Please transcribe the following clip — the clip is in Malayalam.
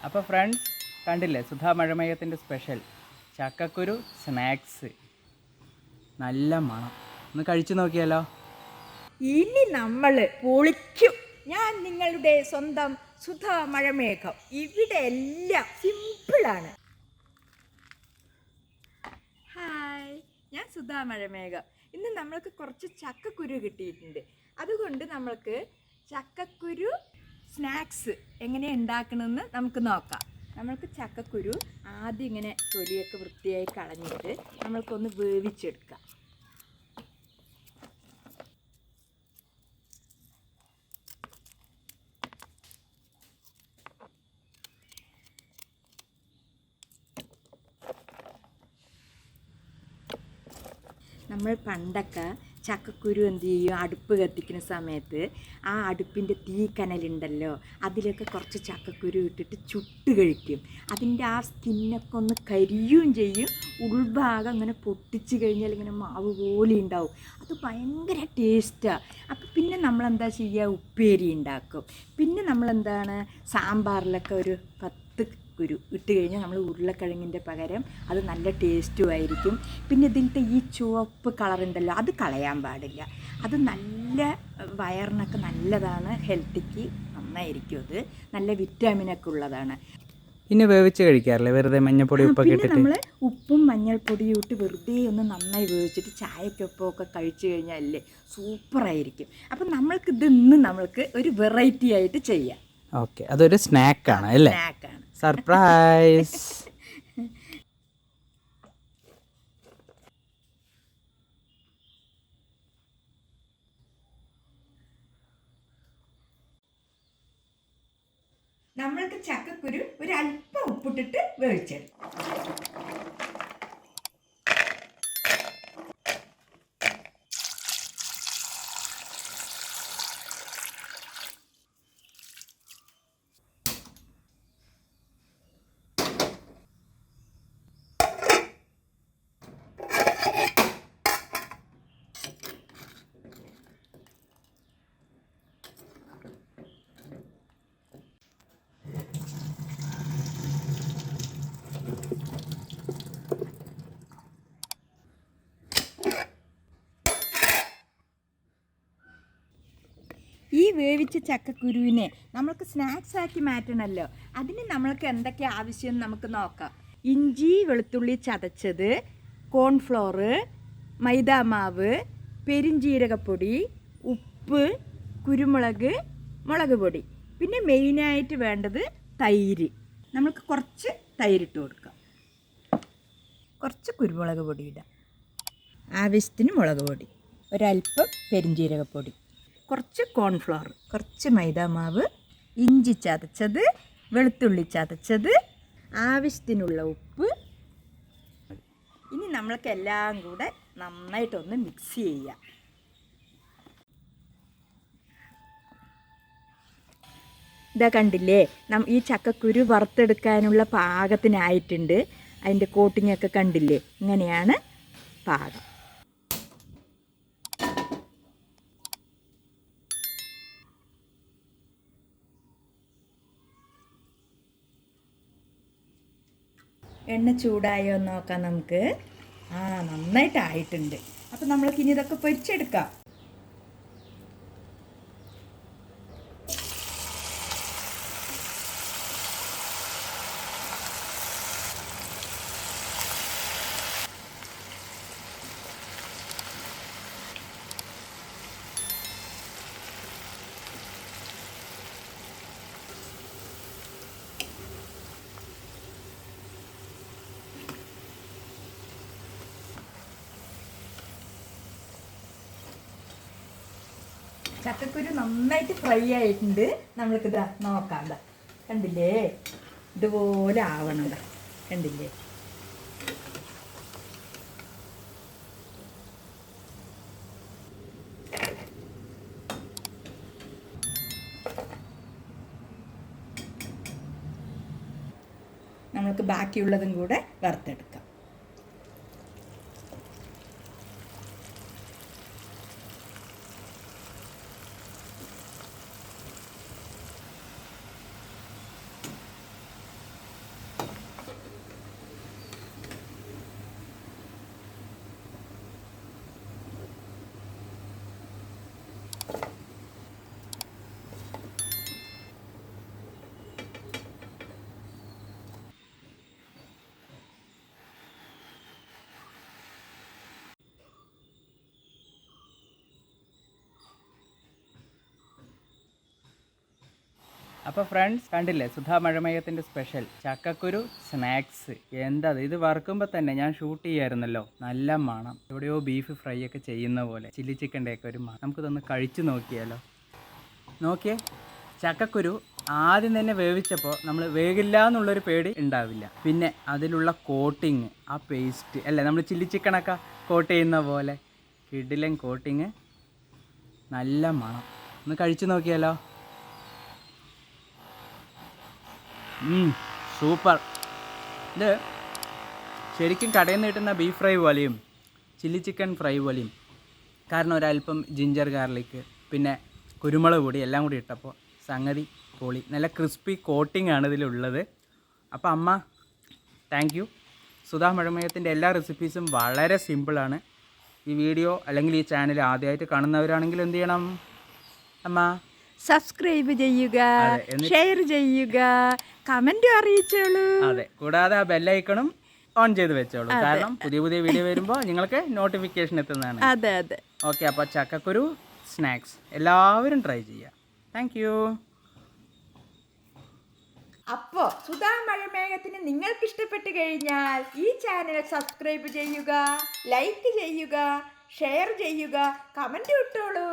അപ്പോൾ ഫ്രണ്ട്സ് കണ്ടില്ലേ, സുധാ മഴമേഘത്തിൻ്റെ സ്പെഷ്യൽ ചക്കക്കുരു സ്നാക്സ്. നല്ല മണം, ഒന്ന് കഴിച്ചു നോക്കിയാലോ? ഇനി നമ്മൾ പൊളിക്കും. ഞാൻ നിങ്ങളുടെ സ്വന്തം സുധാ മഴമേഘം. ഇവിടെ എല്ലാം സിമ്പിളാണ്. ഹായ്, ഞാൻ സുധാ മഴമേഘം. ഇന്ന് നമ്മൾക്ക് കുറച്ച് ചക്കക്കുരു കിട്ടിയിട്ടുണ്ട്. അതുകൊണ്ട് നമ്മൾക്ക് ചക്കക്കുരു സ്നാക്സ് എങ്ങനെ ഉണ്ടാക്കണമെന്ന് നമുക്ക് നോക്കാം. നമ്മൾക്ക് ചക്കക്കുരു ആദ്യം ഇങ്ങനെ തൊലിയൊക്കെ വൃത്തിയായി കളഞ്ഞിട്ട് നമ്മൾക്കൊന്ന് വേവിച്ചെടുക്കാം. നമ്മൾ പണ്ടൊക്കെ ചക്കക്കുരു എന്ത് ചെയ്യും, അടുപ്പ് കത്തിക്കുന്ന സമയത്ത് ആ അടുപ്പിൻ്റെ തീ കനലുണ്ടല്ലോ, അതിലൊക്കെ കുറച്ച് ചക്കക്കുരു ഇട്ടിട്ട് ചുട്ട് കഴിക്കും. അതിൻ്റെ ആ സ്കിന്നൊക്കെ ഒന്ന് കരിയും ചെയ്യും. ഉൾഭാഗം അങ്ങനെ പൊട്ടിച്ച് കഴിഞ്ഞാൽ ഇങ്ങനെ മാവ് പോലെ ഉണ്ടാവും. അത് ഭയങ്കര ടേസ്റ്റാണ്. അപ്പോൾ പിന്നെ നമ്മളെന്താ ചെയ്യുക, ഉപ്പേരി ഉണ്ടാക്കും. പിന്നെ നമ്മളെന്താണ്, സാമ്പാറിലൊക്കെ ഒരു 10 കുരു ഇട്ട് കഴിഞ്ഞാൽ നമ്മൾ ഉരുളക്കിഴങ്ങിൻ്റെ പകരം അത് നല്ല ടേസ്റ്റും ആയിരിക്കും. പിന്നെ ഇതിലത്തെ ഈ ചുവപ്പ് കളറുണ്ടല്ലോ, അത് കളയാൻ പാടില്ല. അത് നല്ല വയറിനൊക്കെ നല്ലതാണ്, ഹെൽത്തിക്ക് നന്നായിരിക്കും. അത് നല്ല വിറ്റാമിനൊക്കെ ഉള്ളതാണ്. പിന്നെ വേവിച്ച് കഴിക്കാറില്ലേ, വെറുതെ മഞ്ഞൾപ്പൊടി ഉപ്പൊക്കെ ഇട്ടിട്ട്? നമ്മൾ ഉപ്പും മഞ്ഞൾപ്പൊടിയും ഇട്ട് വെറുതെ ഒന്ന് നന്നായി വേവിച്ചിട്ട് ചായക്കൊപ്പമൊക്കെ കഴിച്ചു കഴിഞ്ഞാലല്ലേ സൂപ്പറായിരിക്കും. അപ്പം നമ്മൾക്കിത് ഇന്ന് നമ്മൾക്ക് ഒരു വെറൈറ്റി ആയിട്ട് ചെയ്യാം. ഓക്കെ, അതൊരു സ്നാക്കാണ് അല്ലേ? സ്നാക്കാണ്, സർപ്രൈസ്. നമ്മൾക്ക് ചക്കക്കുരു ഒരു അല്പം ഉപ്പിട്ടിട്ട് വേവിച്ചെടുക്കും. ഈ വേവിച്ച ചക്കക്കുരുവിനെ നമ്മൾക്ക് സ്നാക്സ് ആക്കി മാറ്റണമല്ലോ. അതിന് നമ്മൾക്ക് എന്തൊക്കെ ആവശ്യം നമുക്ക് നോക്കാം. ഇഞ്ചി വെളുത്തുള്ളി ചതച്ചത്, കോൺഫ്ലോർ, മൈദാമാവ്, പെരിഞ്ജീരകപ്പൊടി, ഉപ്പ്, കുരുമുളക്, മുളക് പൊടി. പിന്നെ മെയിനായിട്ട് വേണ്ടത് തൈര്. നമുക്ക് കുറച്ച് തൈരിട്ട് കൊടുക്കാം. കുറച്ച് കുരുമുളക് പൊടി ഇടാം, ആവശ്യത്തിന് മുളക് പൊടി, ഒരല്പം പെരിഞ്ജീരകപ്പൊടി, കുറച്ച് കോൺഫ്ലവർ, കുറച്ച് മൈദാമാവ്, ഇഞ്ചി ചതച്ചത്, വെളുത്തുള്ളി ചതച്ചത്, ആവശ്യത്തിനുള്ള ഉപ്പ്. ഇനി നമ്മൾക്ക് എല്ലാം കൂടെ നന്നായിട്ടൊന്ന് മിക്സ് ചെയ്യാം. ഇതാ കണ്ടില്ലേ, ഈ ചക്കക്കുരു വറുത്തെടുക്കാനുള്ള പാകത്തിനായിട്ടുണ്ട്. അതിൻ്റെ കോട്ടിങ്ങൊക്കെ കണ്ടില്ലേ, ഇങ്ങനെയാണ് പാകം. എണ്ണ ചൂടായോ എന്ന് നോക്കാം നമുക്ക്. നന്നായിട്ടായിട്ടുണ്ട്. അപ്പം നമ്മൾക്ക് ഇനി ഇതൊക്കെ പൊരിച്ചെടുക്കാം. ചക്കക്കുരു നന്നായിട്ട് ഫ്രൈ ആയിട്ടുണ്ട്. നമ്മൾക്കിതാ നോക്കാം. കണ്ടില്ലേ, ഇതുപോലെ ആവണം. കണ്ടില്ലേ, നമുക്ക് ബാക്കിയുള്ളതും കൂടെ വറുത്തെടുക്കാം. അപ്പോൾ ഫ്രണ്ട്സ് കണ്ടില്ലേ സുധാ മഴമയത്തിൻ്റെ സ്പെഷ്യൽ ചക്കക്കുരു സ്നാക്സ്. എന്താ ഇത് വറുക്കുമ്പോൾ തന്നെ ഞാൻ ഷൂട്ട് ചെയ്യായിരുന്നല്ലോ, നല്ല മണം. എവിടെയോ ബീഫ് ഫ്രൈ ഒക്കെ ചെയ്യുന്ന പോലെ, ചില്ലി ചിക്കൻ്റെ ഒക്കെ ഒരു മണം. നമുക്കിതൊന്ന് കഴിച്ചു നോക്കിയാലോ. നോക്കിയേ, ചക്കക്കുരു ആദ്യം തന്നെ വേവിച്ചപ്പോൾ നമ്മൾ വേകില്ല എന്നുള്ളൊരു പേടി ഉണ്ടാവില്ല. പിന്നെ അതിലുള്ള കോട്ടിങ്, ആ പേസ്റ്റ് അല്ലേ നമ്മൾ ചില്ലി ചിക്കനൊക്കെ കോട്ട് ചെയ്യുന്ന പോലെ കിടിലൻ കോട്ടിങ്, നല്ല മണം. ഒന്ന് കഴിച്ചു നോക്കിയാലോ. സൂപ്പർ. ഇത് ശരിക്കും കടയിൽ നിന്ന് കിട്ടുന്ന ബീഫ് ഫ്രൈ പോലെയും ചില്ലി ചിക്കൻ ഫ്രൈ പോലെയും. കാരണം ഒരല്പം ജിഞ്ചർ ഗാർലിക്ക് പിന്നെ കുരുമുളക് പൊടി എല്ലാം കൂടി ഇട്ടപ്പോൾ സംഗതി പൊളി. നല്ല ക്രിസ്പി കോട്ടിംഗ് ആണ് ഇതിലുള്ളത്. അപ്പോൾ അമ്മ താങ്ക് യു. സുധാ മഴമയത്തിൻ്റെ എല്ലാ റെസിപ്പീസും വളരെ സിമ്പിളാണ്. ഈ വീഡിയോ അല്ലെങ്കിൽ ഈ ചാനൽ ആദ്യമായിട്ട് കാണുന്നവരാണെങ്കിൽ എന്ത് ചെയ്യണം അമ്മ? സബ്സ്ക്രൈബ് ചെയ്യുക, ഷെയർ ചെയ്യുക, കമൻറ്റും അറിയിച്ചോളൂ. അതെ, കൂടാതെ ആ ബെല്ലൈക്കണും ഓൺ ചെയ്ത് വെച്ചോളൂ. കാരണം പുതിയ പുതിയ വീഡിയോ വരുമ്പോൾ നിങ്ങൾക്ക് നോട്ടിഫിക്കേഷൻ എത്തുന്നതാണ്. അതെ അതെ. ഓക്കെ, അപ്പോൾ ചക്കക്കുരു സ്നാക്സ് എല്ലാവരും ട്രൈ ചെയ്യുക. Thank you. അപ്പോൾ സുധാ മഴമേഘത്തിന് നിങ്ങൾക്ക് ഇഷ്ടപ്പെട്ട് കഴിഞ്ഞാൽ ഈ ചാനൽ സബ്സ്ക്രൈബ് ചെയ്യുക, ലൈക്ക് ചെയ്യുക, ഷെയർ ചെയ്യുക, കമൻറ്റ് ഇട്ടോളൂ.